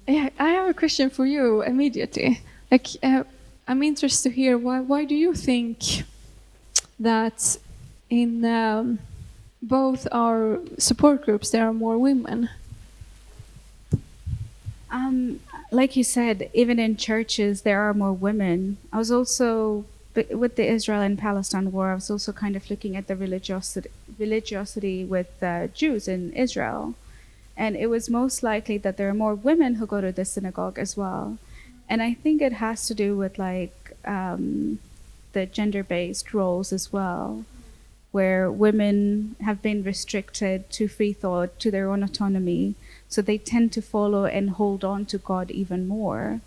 Yeah, I have a question for you immediately. Like, I'm interested to hear why do you think that in both our support groups there are more women? Like you said, even in churches, there are more women. I was also, with the Israel and Palestine war, I was also kind of looking at the religiosity with Jews in Israel. And it was most likely that there are more women who go to the synagogue as well. And I think it has to do with the gender-based roles as well, where women have been restricted to free thought, to their own autonomy. So they tend to follow and hold on to God even more.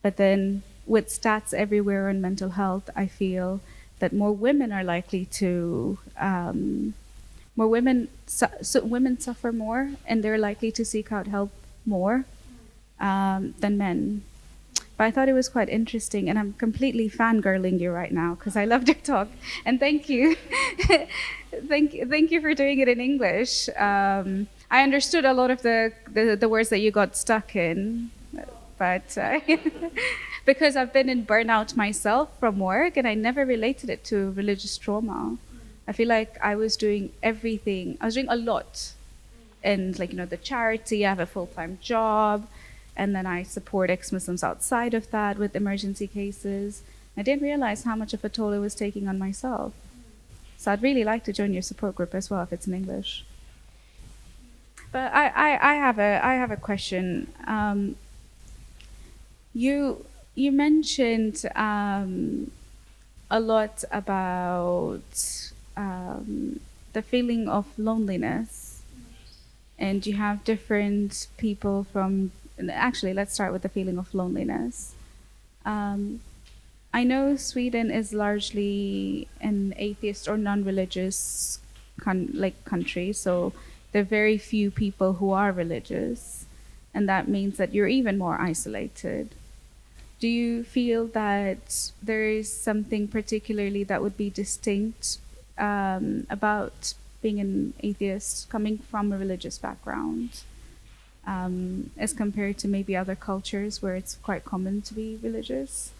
But then with stats everywhere on mental health, I feel that more women are likely to, women suffer more, and they're likely to seek out help more than men. But I thought it was quite interesting, and I'm completely fangirling you right now because I loved your talk, and thank you. thank you for doing it in English. I understood a lot of the words that you got stuck in, but because I've been in burnout myself from work, and I never related it to religious trauma. I feel like I was doing everything. I was doing a lot, and the charity. I have a full-time job. And then I support ex-Muslims outside of that with emergency cases. I didn't realize how much of a toll it was taking on myself. So I'd really like to join your support group as well if it's in English. But I have a question. You mentioned a lot about the feeling of loneliness, and you have different people from. Actually, let's start with the feeling of loneliness. I know Sweden is largely an atheist or non-religious country, so there are very few people who are religious, and that means that you're even more isolated. Do you feel that there is something particularly that would be distinct about being an atheist coming from a religious background? As compared to maybe other cultures where it's quite common to be religious?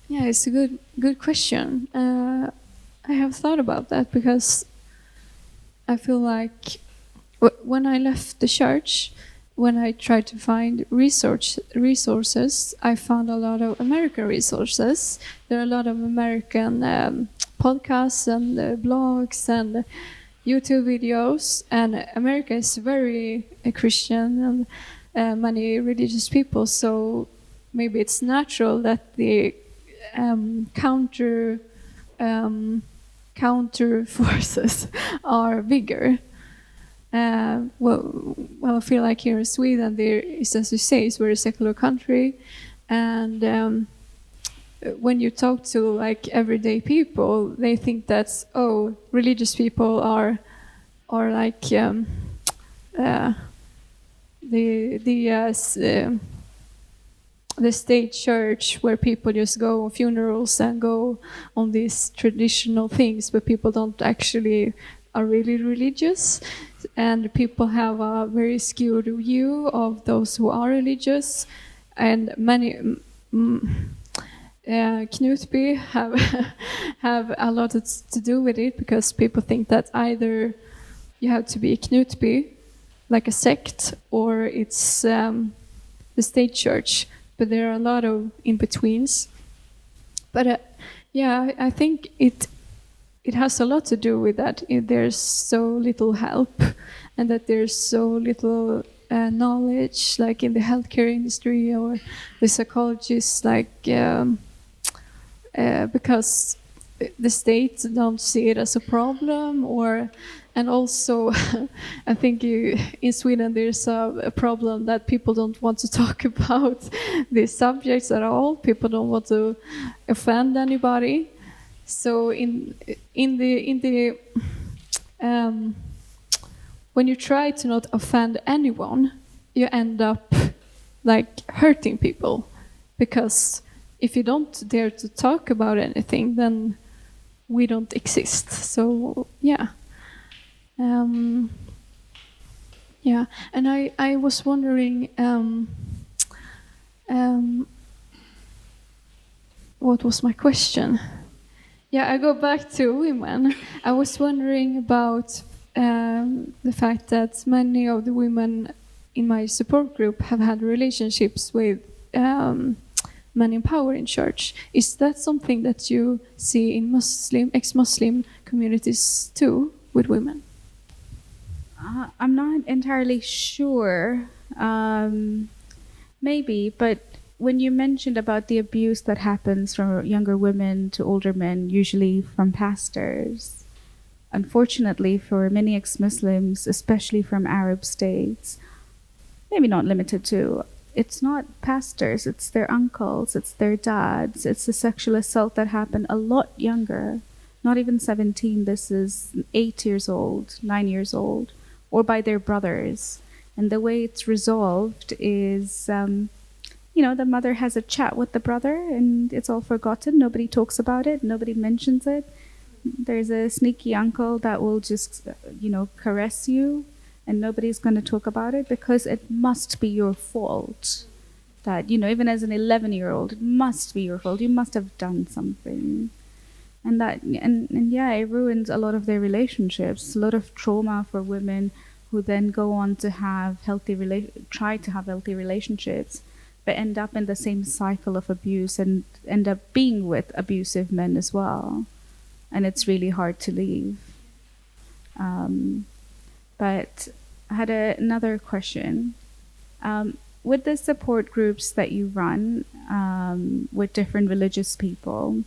Yeah, it's a good question. I have thought about that because I feel like when I left the church, when I tried to find resources, I found a lot of American resources. There are a lot of American podcasts and blogs and YouTube videos, and America is very Christian and many religious people, so maybe it's natural that the counter forces are bigger. Well, I feel like here in Sweden there is, as you say, it's a very secular country, and when you talk to everyday people, they think that religious people are like the state church where people just go on funerals and go on these traditional things, but people don't actually are really religious, and people have a very skewed view of those who are religious, and many. Knutby have a lot to do with it, because people think that either you have to be Knutby, like a sect, or it's the state church. But there are a lot of in-betweens. But I think it has a lot to do with that. There's so little help, and that there's so little knowledge, like in the healthcare industry or the psychologists, because the state don't see it as a problem, and also I think in Sweden there's a problem that people don't want to talk about these subjects at all. People don't want to offend anybody. So in the when you try to not offend anyone, you end up hurting people, because if you don't dare to talk about anything, then we don't exist. So yeah. Yeah, and I was wondering, what was my question? Yeah, I go back to women. I was wondering about the fact that many of the women in my support group have had relationships with men in power in church. Is that something that you see in ex-Muslim communities too, with women? I'm not entirely sure. Maybe, but when you mentioned about the abuse that happens from younger women to older men, usually from pastors, unfortunately for many ex-Muslims, especially from Arab states, maybe not limited to, it's not pastors, it's their uncles, it's their dads, it's the sexual assault that happened a lot younger, not even 17, this is 8 years old, 9 years old, or by their brothers. And the way it's resolved is, the mother has a chat with the brother and it's all forgotten. Nobody talks about it. Nobody mentions it. There's a sneaky uncle that will just, caress you and nobody's going to talk about it because it must be your fault. That, even as an 11-year-old, it must be your fault. You must have done something. And it ruins a lot of their relationships. A lot of trauma for women who then go on to have try to have healthy relationships, but end up in the same cycle of abuse and end up being with abusive men as well. And it's really hard to leave. But I had another question. With the support groups that you run with different religious people,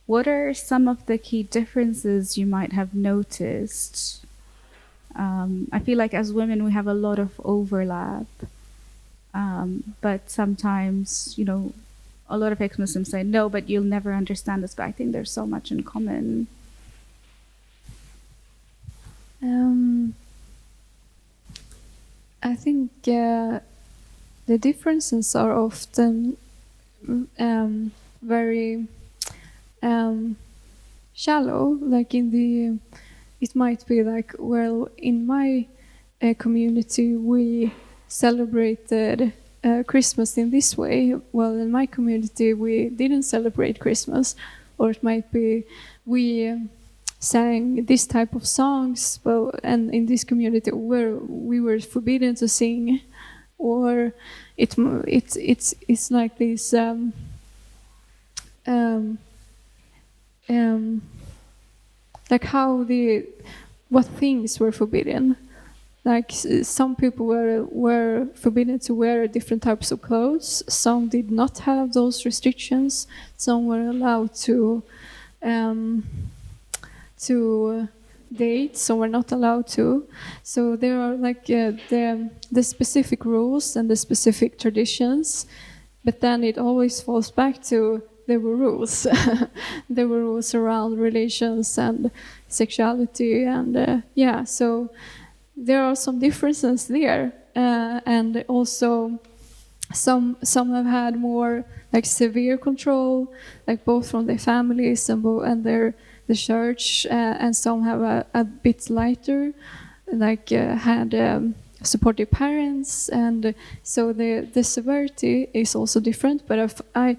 what are some of the key differences you might have noticed? I feel like as women we have a lot of overlap. But sometimes, a lot of ex-Muslims say, no, but you'll never understand this. But I think there's so much in common. I think the differences are often very shallow. Like it might be like, well, in my community we celebrated Christmas in this way. Well, in my community we didn't celebrate Christmas. Or it might be we sang this type of songs, well, and in this community where we were forbidden to sing. Or it's like this like what things were forbidden. Like some people were forbidden to wear different types of clothes. Some did not have those restrictions. Some were allowed to date. Some were not allowed to. So there are like the specific rules and the specific traditions. But then it always falls back to there were rules. There were rules around relations and sexuality and so there are some differences there, and also some have had more like severe control, like both from their families and the church, and some have a bit lighter, like had supportive parents, and so the severity is also different. But I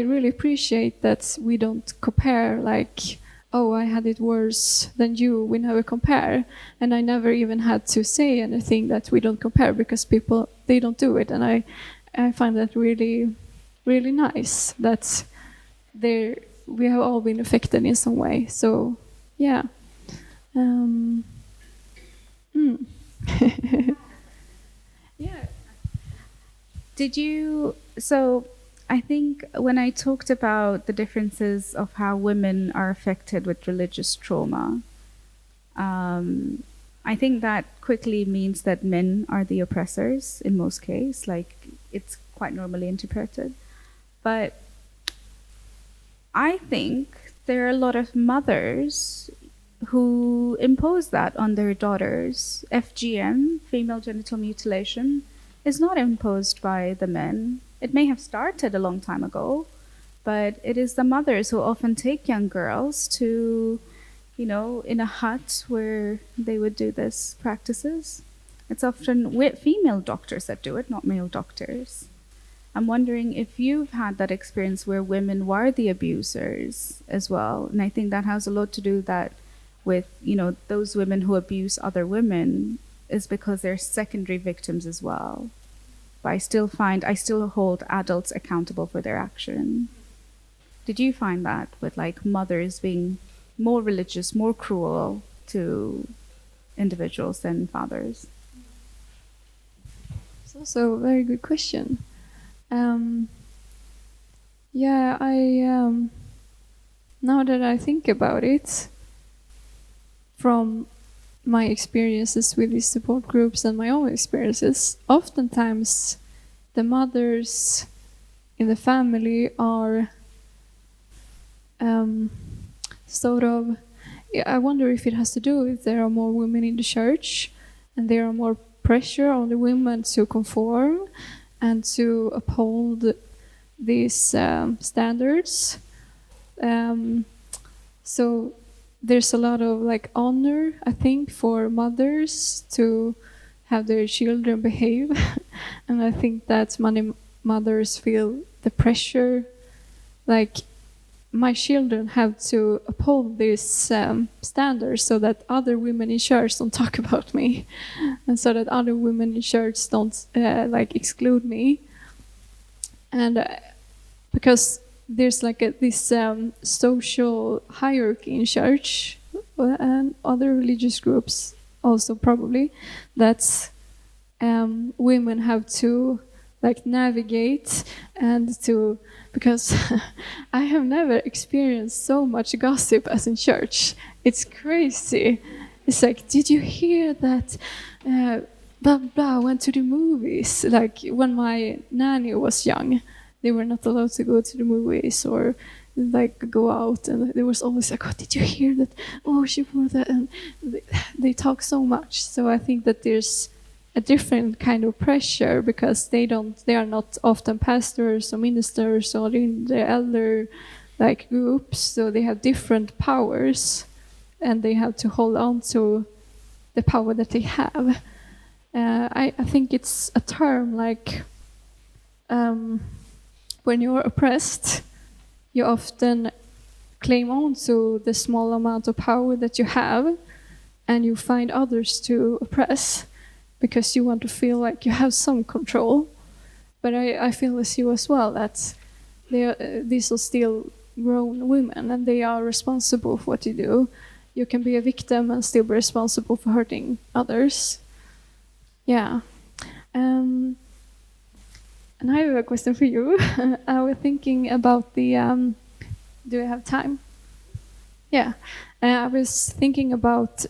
really appreciate that we don't compare like, oh, I had it worse than you. We never compare. And I never even had to say anything that we don't compare because people, they don't do it. And I find that really, really nice that we have all been affected in some way. So, yeah. Yeah. I think when I talked about the differences of how women are affected with religious trauma, I think that quickly means that men are the oppressors in most cases. Like, it's quite normally interpreted. But I think there are a lot of mothers who impose that on their daughters. FGM, female genital mutilation, is not imposed by the men. It may have started a long time ago, but it is the mothers who often take young girls to, in a hut where they would do these practices. It's often female doctors that do it, not male doctors. I'm wondering if you've had that experience where women were the abusers as well. And I think that has a lot to do that with, those women who abuse other women is because they're secondary victims as well. But I still hold adults accountable for their action. Did you find that with like mothers being more religious, more cruel to individuals than fathers? It's also a very good question. Now that I think about it, from my experiences with these support groups and my own experiences, oftentimes the mothers in the family are I wonder if it has to do with there are more women in the church and there are more pressure on the women to conform and to uphold these standards. So there's a lot of like honor, I think, for mothers to have their children behave. And I think that many mothers feel the pressure, like my children have to uphold these standards so that other women in church don't talk about me, and so that other women in church don't exclude me. And because there's like this social hierarchy in church and other religious groups also probably, that women have to like navigate and to, because I have never experienced so much gossip as in church. It's crazy. It's like, did you hear that blah blah went to the movies? Like when my nanny was young, they were not allowed to go to the movies or like go out, and there was always like, oh, did you hear that? Oh, she wore that, and they talk so much. So I think that there's a different kind of pressure because they are not often pastors or ministers or in the elder like groups, so they have different powers and they have to hold on to the power that they have. I think it's a term like when you're oppressed, you often claim on to the small amount of power that you have, and you find others to oppress because you want to feel like you have some control. But I feel as you as well, that these are still grown women and they are responsible for what you do. You can be a victim and still be responsible for hurting others. Yeah. And I have a question for you. I was thinking about the... do I have time? Yeah. I was thinking about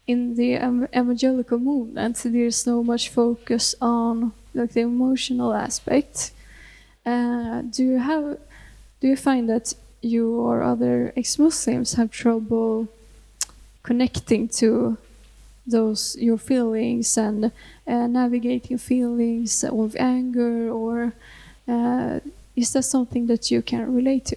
in the evangelical movement, there's so much focus on like the emotional aspect. Do you find that you or other ex-Muslims have trouble connecting to your feelings and navigating feelings of anger, or is that something that you can relate to?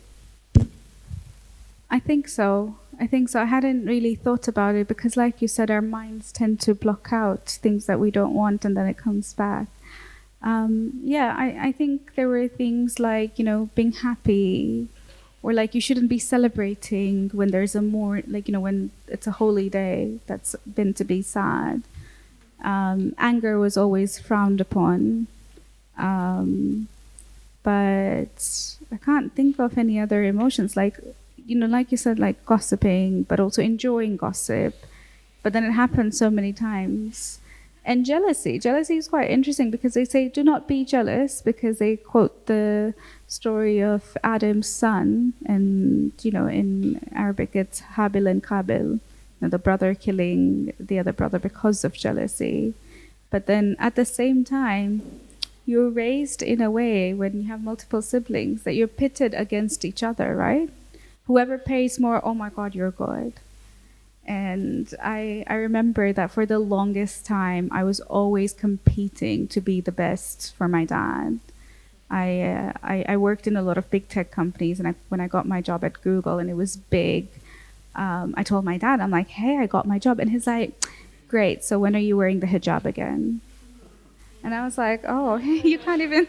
I think so. I hadn't really thought about it because, like you said, our minds tend to block out things that we don't want and then it comes back. I think there were things like, being happy, or like you shouldn't be celebrating when there's when it's a holy day that's been to be sad. Anger was always frowned upon. But I can't think of any other emotions like you said, like gossiping, but also enjoying gossip. But then it happens so many times. And jealousy. Jealousy is quite interesting because they say, do not be jealous, because they quote the story of Adam's son. And, in Arabic, it's Habil and Qabil, the brother killing the other brother because of jealousy. But then at the same time, you're raised in a way when you have multiple siblings that you're pitted against each other, right? Whoever pays more, oh my God, you're good. And I remember that for the longest time, I was always competing to be the best for my dad. I worked in a lot of big tech companies, and when I got my job at Google, and it was big, I told my dad, I'm like, hey, I got my job. And he's like, great. So when are you wearing the hijab again? And I was like, oh, you can't even.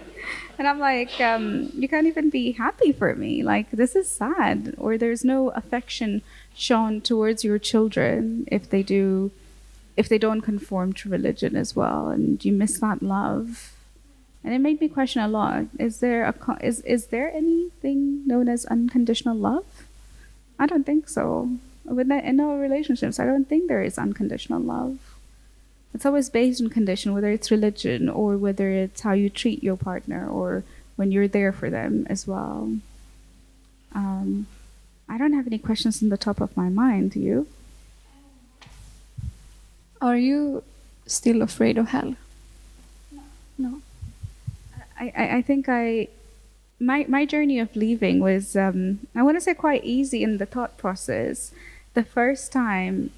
And I'm like, you can't even be happy for me. Like, this is sad. Or there's no affection shown towards your children if they don't conform to religion as well. And you miss that love. And it made me question a lot. Is there anything known as unconditional love? I don't think so. In all relationships, I don't think there is unconditional love. It's always based on condition, whether it's religion or whether it's how you treat your partner or when you're there for them as well. I don't have any questions on the top of my mind. Do you? Are you still afraid of hell? No. I think my journey of leaving was, I want to say, quite easy in the thought process. The first time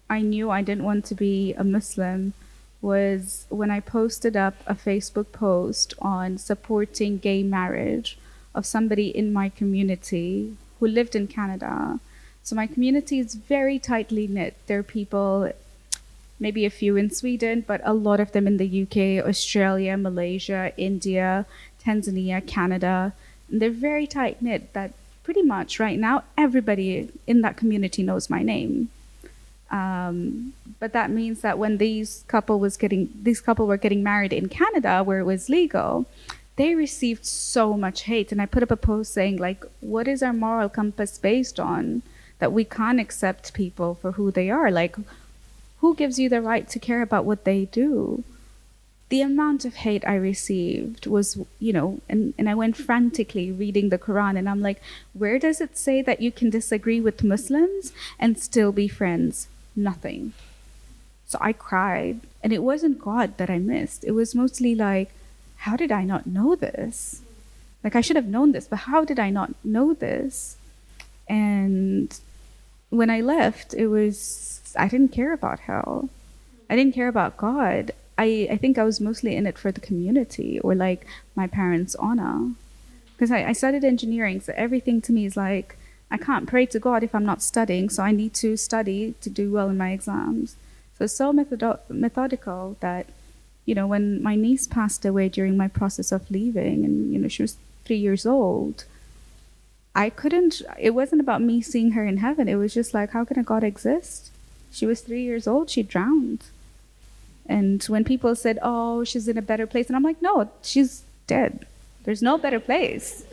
I knew I didn't want to be a Muslim was when I posted up a Facebook post on supporting gay marriage of somebody in my community who lived in Canada. So my community is very tightly knit. There are people, maybe a few in Sweden, but a lot of them in the UK, Australia, Malaysia, India, Tanzania, Canada. And they're very tight knit that pretty much right now everybody in that community knows my name. But that means that when these couple were getting married in Canada, where it was legal, they received so much hate. And I put up a post saying, like, what is our moral compass based on that we can't accept people for who they are? Like, who gives you the right to care about what they do? The amount of hate I received was, and I went frantically reading the Quran, and I'm like, where does it say that you can disagree with Muslims and still be friends? Nothing. So I cried, and it wasn't God that I missed. It was mostly like, how did I not know this? Like, I should have known this, but how did I not know this? And when I left, I didn't care about hell. I didn't care about God. I think I was mostly in it for the community or like my parents' honor. Because I studied engineering, so everything to me is like, I can't pray to God if I'm not studying, so I need to study to do well in my exams. So it's so methodical that, when my niece passed away during my process of leaving, and, she was 3 years old, it wasn't about me seeing her in heaven. It was just like, how can a God exist? She was 3 years old, she drowned. And when people said, oh, she's in a better place, and I'm like, no, she's dead. There's no better place.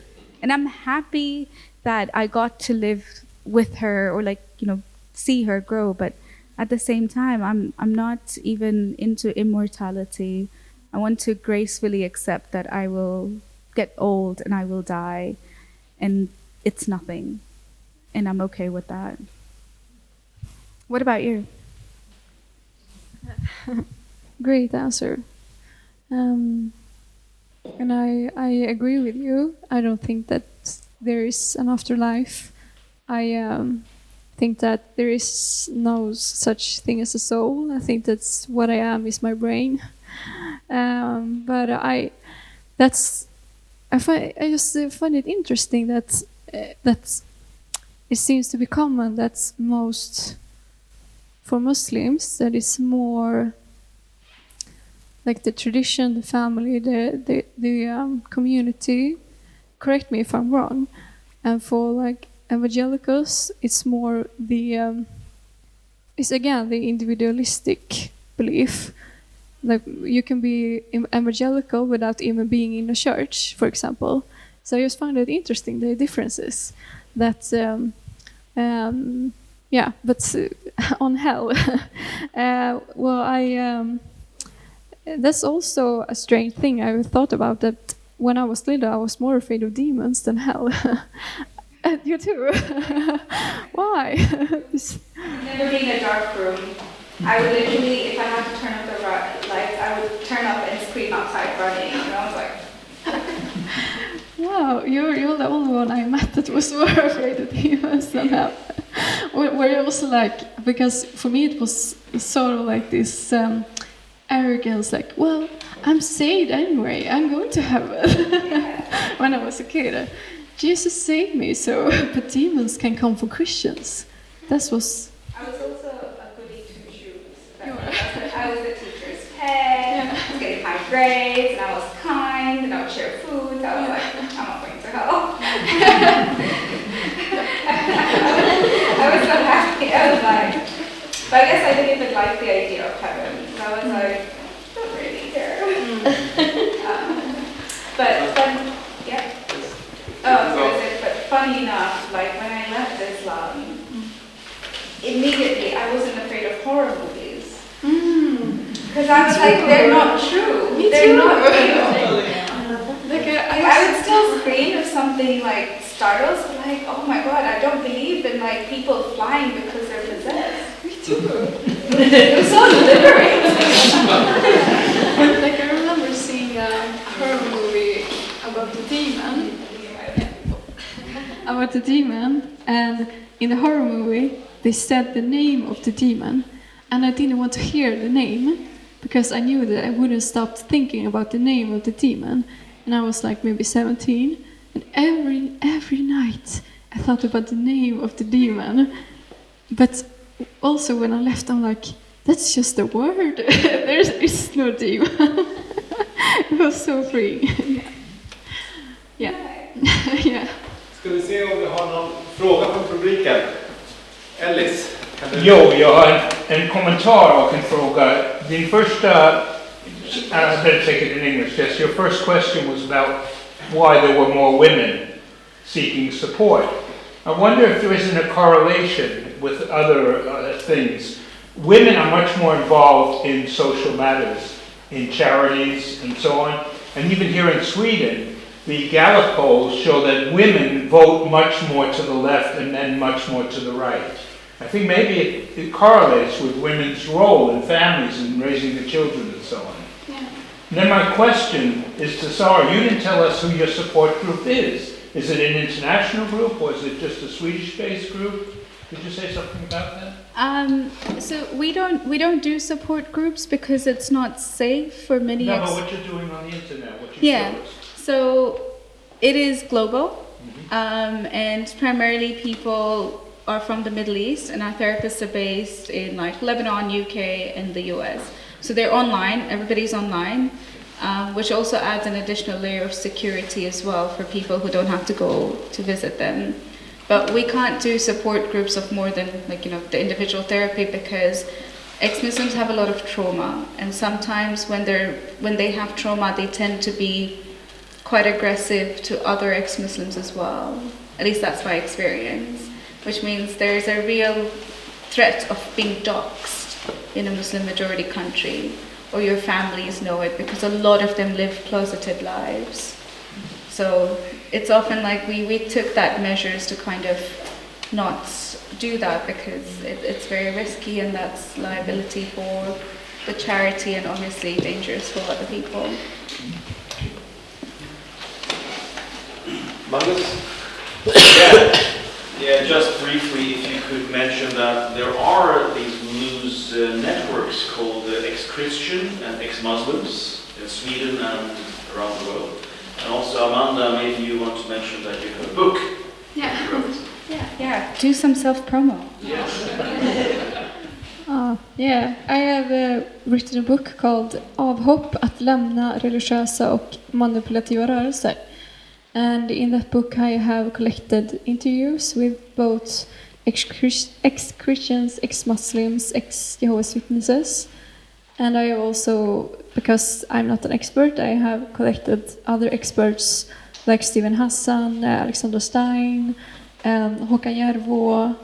And I'm happy that I got to live with her or see her grow. But at the same time, I'm not even into immortality. I want to gracefully accept that I will get old and I will die. And it's nothing. And I'm okay with that. What about you? Great answer. And I agree with you. I don't think that there is an afterlife. I think that there is no such thing as a soul. I think that's what I am is my brain. But I just find it interesting that it seems to be common that most for Muslims that it's more like the tradition, the family, the community. Correct me if I'm wrong. And for like evangelicals, it's more it's again the individualistic belief. Like you can be evangelical without even being in a church, for example. So I just find it interesting the differences. That but on hell, that's also a strange thing I thought about. That when I was little, I was more afraid of demons than hell. You too? Why? Never been in a dark room. I would literally, if I had to turn up the lights, I would turn up and scream outside running. And I was like... Wow, you're the only one I met that was more afraid of demons than hell. Were you also like, because for me it was sort of like this arrogance, like, well, I'm saved anyway, I'm going to heaven. When I was a kid, Jesus saved me, so but demons can come from Christians. That was... I was also a goody two-shoes. I was the teacher's pet, I was getting high grades, and I was kind, and I would share food. I was like, I'm not going to hell. I was so happy. I was like, but I guess I didn't even like the idea of heaven. So I was like, I don't really care. But then, yeah. But funny enough, like when I left Islam, immediately I wasn't afraid of horror movies. Because I was like, they're not true. They're not real. I would still scream if something like startles, like, oh my god, I don't believe in like people flying because they're possessed. Me too. It was so liberating. Like I remember seeing a horror movie about the demon. About the demon, and in the horror movie they said the name of the demon, and I didn't want to hear the name because I knew that I wouldn't stop thinking about the name of the demon. And I was like maybe 17, and every night I thought about the name of the demon. But also when I left, I'm like, that's just a word. There is no demon. It was so free. Yeah. Yeah. Ska vi se om vi har någon fråga från publiken? Ellis, kan du... Jo, jag har en kommentar och en fråga. Din första, I better take it in English, yes, your first question was about why there were more women seeking support. I wonder if there isn't a correlation with other things. Women are much more involved in social matters, in charities and so on. And even here in Sweden, the Gallup polls show that women vote much more to the left and men much more to the right. I think maybe it correlates with women's role in families and raising the children and so on. Yeah. And then my question is to Zara, you didn't tell us who your support group is. Is it an international group or is it just a Swedish-based group? Could you say something about that? So we don't do support groups because it's not safe for many. No, but what you're doing on the internet, what you yeah. show us. So it is global, and primarily people are from the Middle East, and our therapists are based in like Lebanon, UK, and the US. So they're online. Everybody's online. Which also adds an additional layer of security as well for people who don't have to go to visit them. But we can't do support groups of more than the individual therapy because ex-Muslims have a lot of trauma, and sometimes when they have trauma, they tend to be quite aggressive to other ex-Muslims as well. At least that's my experience, which means there is a real threat of being doxxed in a Muslim majority country. Or your families know it because a lot of them live closeted lives. So it's often like we took that measures to kind of not do that because it's very risky and that's liability for the charity and obviously dangerous for other people. Magnus? Yeah, just briefly, if you could mention that there are these loose networks called exkristen and ex-Muslims in Sweden and around the world. And also, Amanda, maybe you want to mention that you have a book. Yeah. You wrote. Yeah. Do some self-promo. Yes. Yeah, I have written a book called Avhopp, att lämna religiösa och manipulativa rörelser. And in that book I have collected interviews with both ex-Christians, ex-Muslims, ex-Jehovah's Witnesses. And I have also, because I'm not an expert, I have collected other experts like Stephen Hassan, Alexander Stein, Håkan Järvå,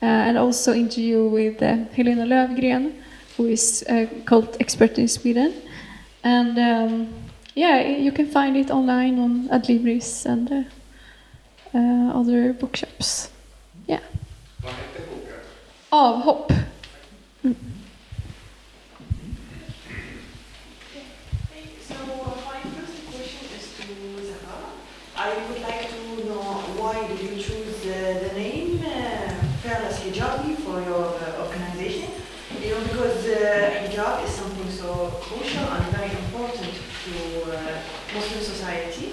and also interview with Helena Lövgren, who is a cult expert in Sweden. And yeah, you can find it online on Adlibris and other bookshops. Yeah. Vad heter boken? Avhopp. So my first question is to Zara. I would like to know why did you choose the name Faithless Hijabi for your organization? Because hijab is something so crucial and very important to Muslim society.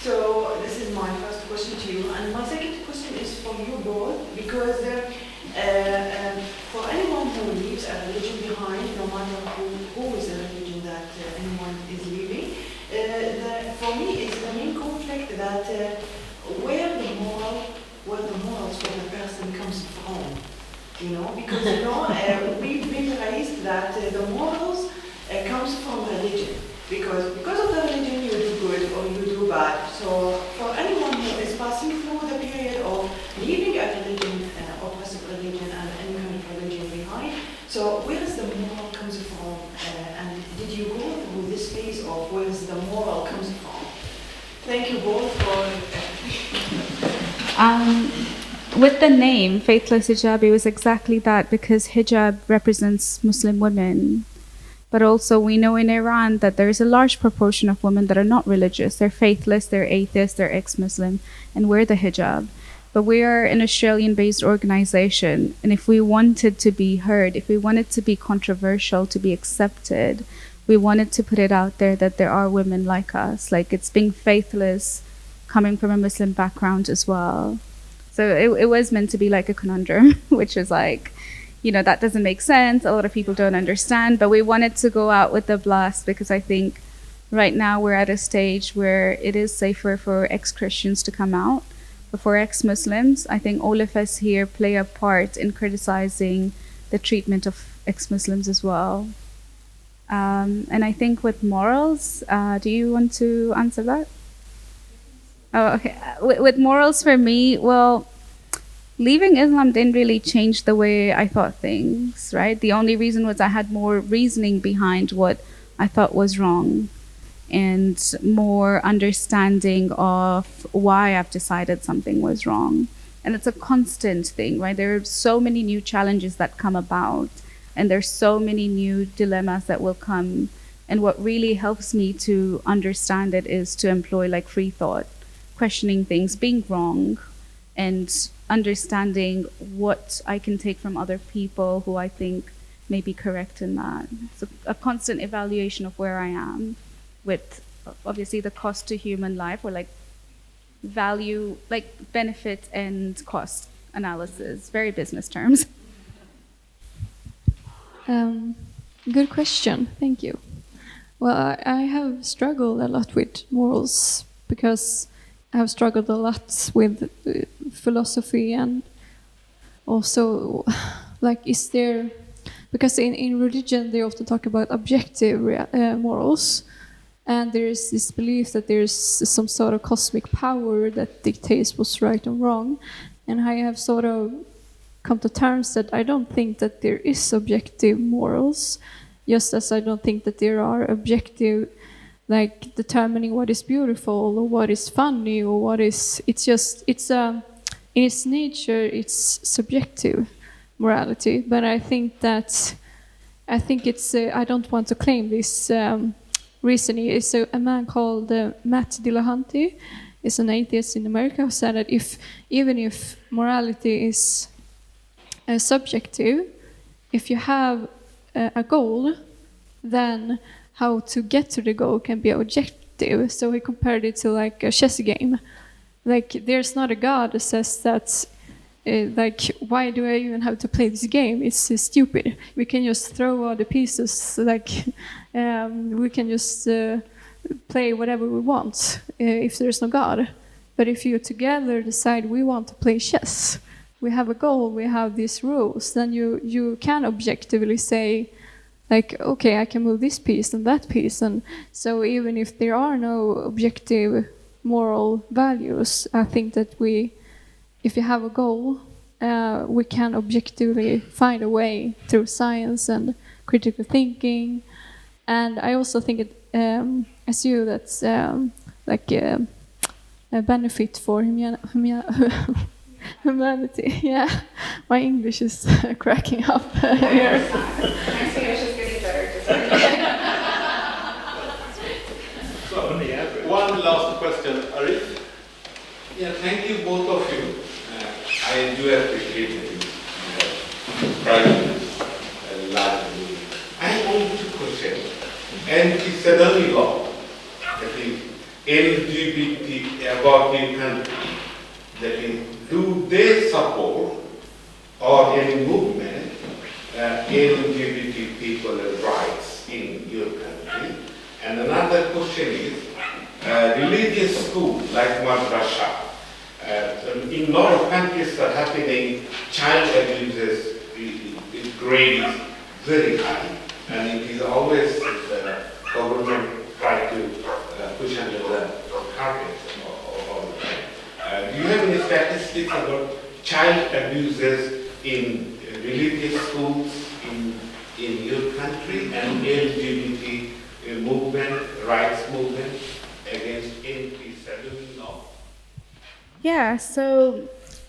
So this is my first question to you. And my second question is for you both, because that where the morals for the person comes from, because we raised that the morals comes from religion, because of the religion you do good or you do bad. So for anyone who is passing through the period of leaving a religion, oppressive religion, and any kind of religion behind, so where is the moral comes from, and did you go through this phase of where is the moral comes from? Thank you both for. With the name Faithless Hijabi was exactly that, because hijab represents Muslim women. But also we know in Iran that there is a large proportion of women that are not religious. They're faithless, they're atheists, they're ex-Muslim, and wear the hijab. But we are an Australian-based organization, and if we wanted to be heard, if we wanted to be controversial, to be accepted, we wanted to put it out there that there are women like us. Like, it's being faithless, coming from a Muslim background as well. So it was meant to be like a conundrum, which is like, that doesn't make sense. A lot of people don't understand, but we wanted to go out with a blast, because I think right now we're at a stage where it is safer for ex-Christians to come out. But for ex-Muslims, I think all of us here play a part in criticizing the treatment of ex-Muslims as well. And I think with morals, do you want to answer that? Oh, okay. With morals for me, well, leaving Islam didn't really change the way I thought things, right? The only reason was I had more reasoning behind what I thought was wrong, and more understanding of why I've decided something was wrong. And it's a constant thing, right? There are so many new challenges that come about, and there's so many new dilemmas that will come. And what really helps me to understand it is to employ like free thought, questioning things, being wrong, and understanding what I can take from other people who I think may be correct in that. So a constant evaluation of where I am, with obviously the cost to human life, or like value, like benefit and cost analysis, very business terms. Good question, thank you. Well, I have struggled a lot with morals, because I have struggled a lot with philosophy, and also like, is there, because in religion they often talk about objective morals, and there is this belief that there's some sort of cosmic power that dictates what's right and wrong, and I have sort of come to terms that I don't think that there is objective morals, just as I don't think that there are objective, like, determining what is beautiful or what is funny or what is, it's in its nature it's subjective morality. But I think it's I don't want to claim this reasoning. It's a man called Matt Dillahunty, is an atheist in America, who said that even if morality is subjective, if you have a goal, then how to get to the goal can be objective. So he compared it to like a chess game. Like, there's not a God that says that, like, why do I even have to play this game? It's stupid. We can just throw all the pieces, like, we can just play whatever we want if there's no God. But if you together decide we want to play chess, we have a goal, we have these rules, then you can objectively say, like, okay, I can move this piece and that piece. And so even if there are no objective moral values, I think that if you have a goal, we can objectively find a way through science and critical thinking. And I also think it, as you, that's like a benefit for humanity. Yeah, my English is cracking up here. So, one last question, Arif. Yeah, thank you both of you. I do appreciate you. Largely. I have only two questions, and it's a very long. That is LGBT about the country. That is, do they support or any movement LGBT people rights in your country? And another question is religious school like madrasa. In a lot of countries that are happening, child abuses grade is very high, and it is always the government try to push under the carpet all the time. Do you have any statistics about child abuses in religious schools in your country and LGBT movement, rights movement against anti-Semitism law? Yeah, so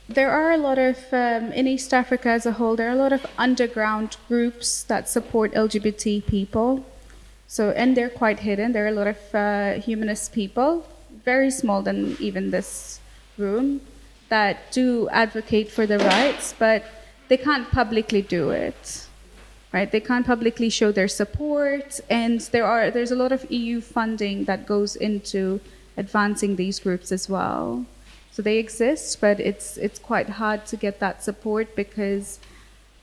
there are a lot of, in East Africa as a whole, there are a lot of underground groups that support LGBT people. So, and they're quite hidden. There are a lot of humanist people, very small than even this room, that do advocate for the rights, but they can't publicly do it, right? They can't publicly show their support, and there's a lot of EU funding that goes into advancing these groups as well. So they exist, but it's quite hard to get that support because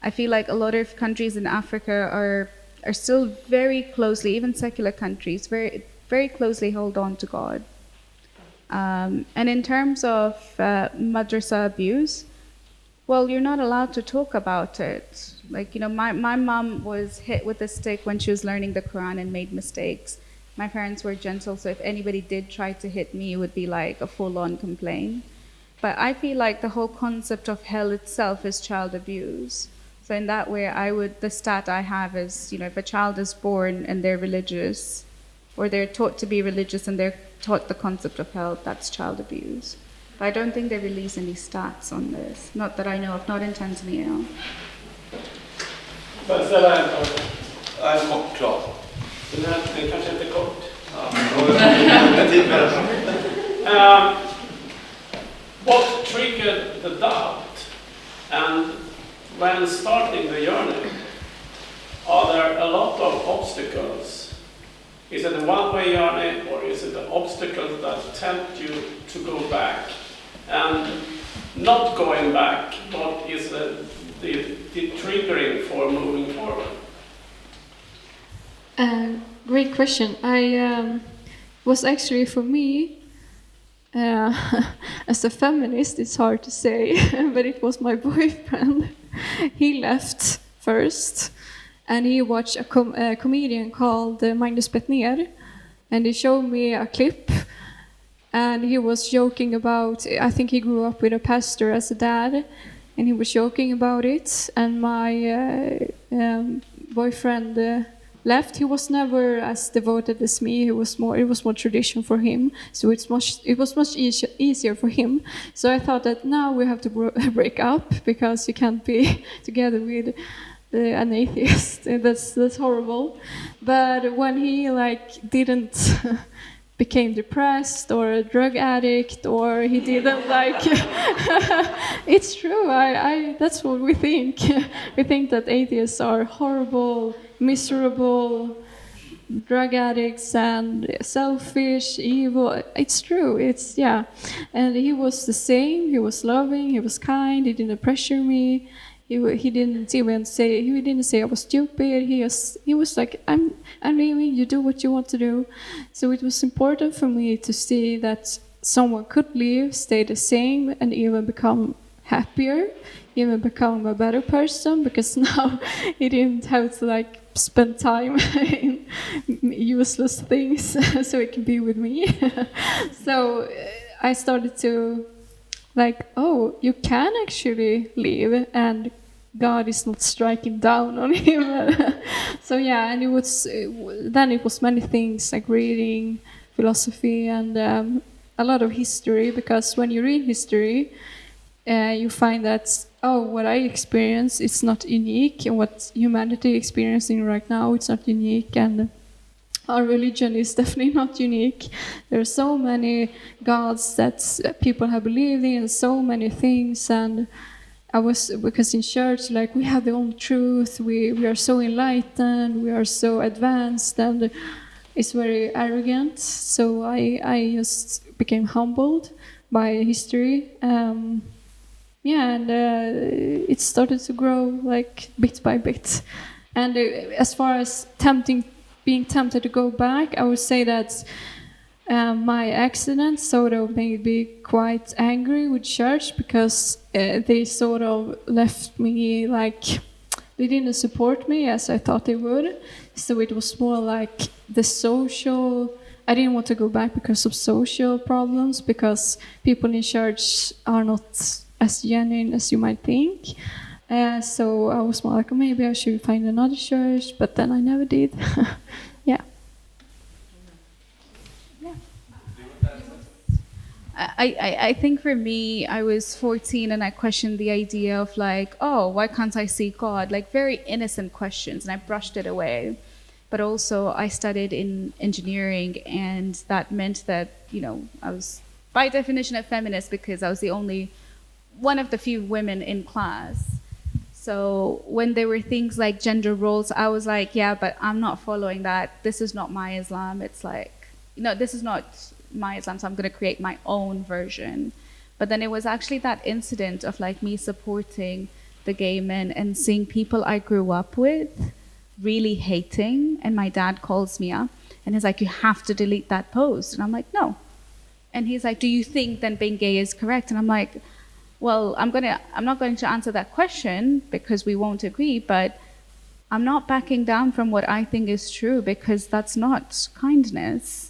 I feel like a lot of countries in Africa are still very closely, even secular countries, very, very closely hold on to God. And in terms of madrasa abuse, well, you're not allowed to talk about it. Like, you know, my mom was hit with a stick when she was learning the Quran and made mistakes. My parents were gentle, so if anybody did try to hit me, it would be like a full-on complaint. But I feel like the whole concept of hell itself is child abuse. So in that way, the stat I have is, you know, if a child is born and they're religious, or they're taught to be religious and they're taught the concept of hell, that's child abuse. But I don't think they release any stats on this. Not that I know of, not in Tanzania. Får jag ställa en kort klar? Den kanske inte är kort. What triggered the doubt? And when starting the journey, are there a lot of obstacles? Is it a one-way journey, or is it the obstacles that tempt you to go back? And not going back, what is the triggering for moving forward? Great question. I was actually, for me, as a feminist, it's hard to say, but it was my boyfriend. He left first, and he watched a comedian called Magnus Bettner, and he showed me a clip, and he was joking about, I think he grew up with a pastor as a dad, and he was joking about it, and my boyfriend left. He was never as devoted as me. It was more tradition for him, so it was much easier for him. So I thought that now we have to break up, because you can't be together with an atheist. That's horrible. But when he didn't became depressed or a drug addict, or he didn't it's true. I that's what we think. We think that atheists are horrible, miserable, drug addicts and selfish, evil. It's true. And he was the same. He was loving. He was kind. He didn't pressure me. He didn't say I was stupid. He was like, I'm leaving. You do what you want to do. So it was important for me to see that someone could leave, stay the same, and even become happier, even become a better person, because now he didn't have to spend time in useless things so he can be with me. So I started to oh, you can actually leave, and God is not striking down on him. So yeah, and it was many things, like reading philosophy and a lot of history, because when you read history, you find that, what I experience, it's not unique, and what humanity is experiencing right now, it's not unique, and our religion is definitely not unique. There are so many gods that people have believed in, so many things, and because in church, we have the own truth, we are so enlightened, we are so advanced, and it's very arrogant. So I just became humbled by history. And it started to grow bit by bit. And as far as being tempted to go back, I would say that My accident sort of made me quite angry with church because they sort of left me like they didn't support me as I thought they would. So it was more like the social. I didn't want to go back because of social problems, because people in church are not as genuine as you might think. So I was more like, oh, maybe I should find another church, but then I never did. Yeah. I think for me, I was 14 and I questioned the idea of like, oh, why can't I see God? Like very innocent questions, and I brushed it away. But also I studied in engineering, and that meant that, you know, I was by definition a feminist because I was the only one of the few women in class. So when there were things like gender roles, I was like, yeah, but I'm not following that. This is not my Islam. It's like, no, this is not my Islam, so I'm going to create my own version. But then it was actually that incident of like me supporting the gay men and seeing people I grew up with really hating, and my dad calls me up and he's like, you have to delete that post. And I'm like, no. And he's like, do you think then being gay is correct? And I'm like, well, I'm not going to answer that question because we won't agree, but I'm not backing down from what I think is true, because that's not kindness.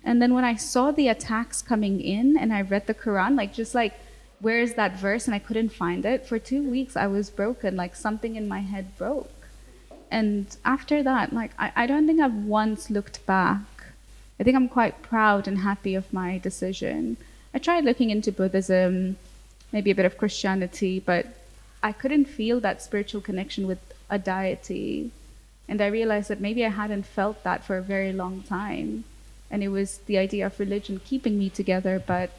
And then when I saw the attacks coming in and I read the Quran, like just like, where is that verse? And I couldn't find it. For 2 weeks I was broken, like something in my head broke. And after that, like I don't think I've once looked back. I think I'm quite proud and happy of my decision. I tried looking into Buddhism, maybe a bit of Christianity, but I couldn't feel that spiritual connection with a deity. And I realized that maybe I hadn't felt that for a very long time. And it was the idea of religion keeping me together. But,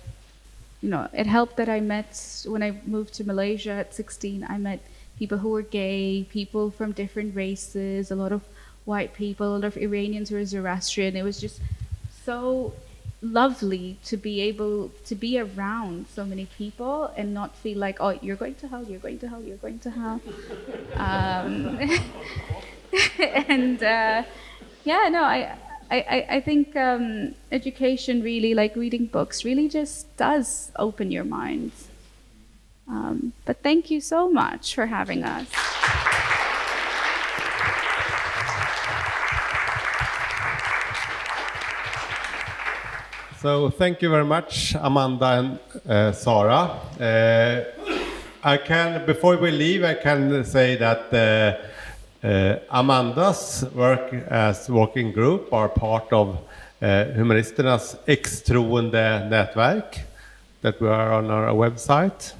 you know, it helped that I met, when I moved to Malaysia at 16, I met people who were gay, people from different races, a lot of white people, a lot of Iranians who were Zoroastrian. It was just so lovely to be able to be around so many people and not feel like, oh, you're going to hell, you're going to hell, you're going to hell. And yeah, no, I think education really, like reading books, really just does open your mind. But thank you so much for having us. So thank you very much, Amanda and Zara. Before we leave, I can say that Amanda's work as working group are part of Humanisternas stödnätverk that we are on our website.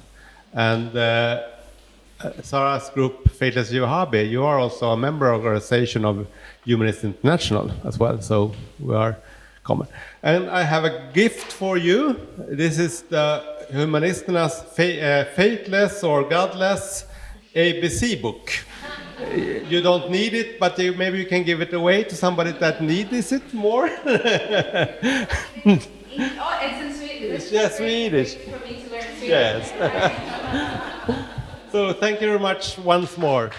And Zara's group, Faithless Hijabi, you are also a member organization of Humanists International as well, so we are common. And I have a gift for you. This is the Humanisternas Faithless or Godless ABC book. You don't need it, but maybe you can give it away to somebody that needs it more. Oh, it's in Swedish. It's just Swedish. For me to learn Swedish. Yes. So thank you very much once more.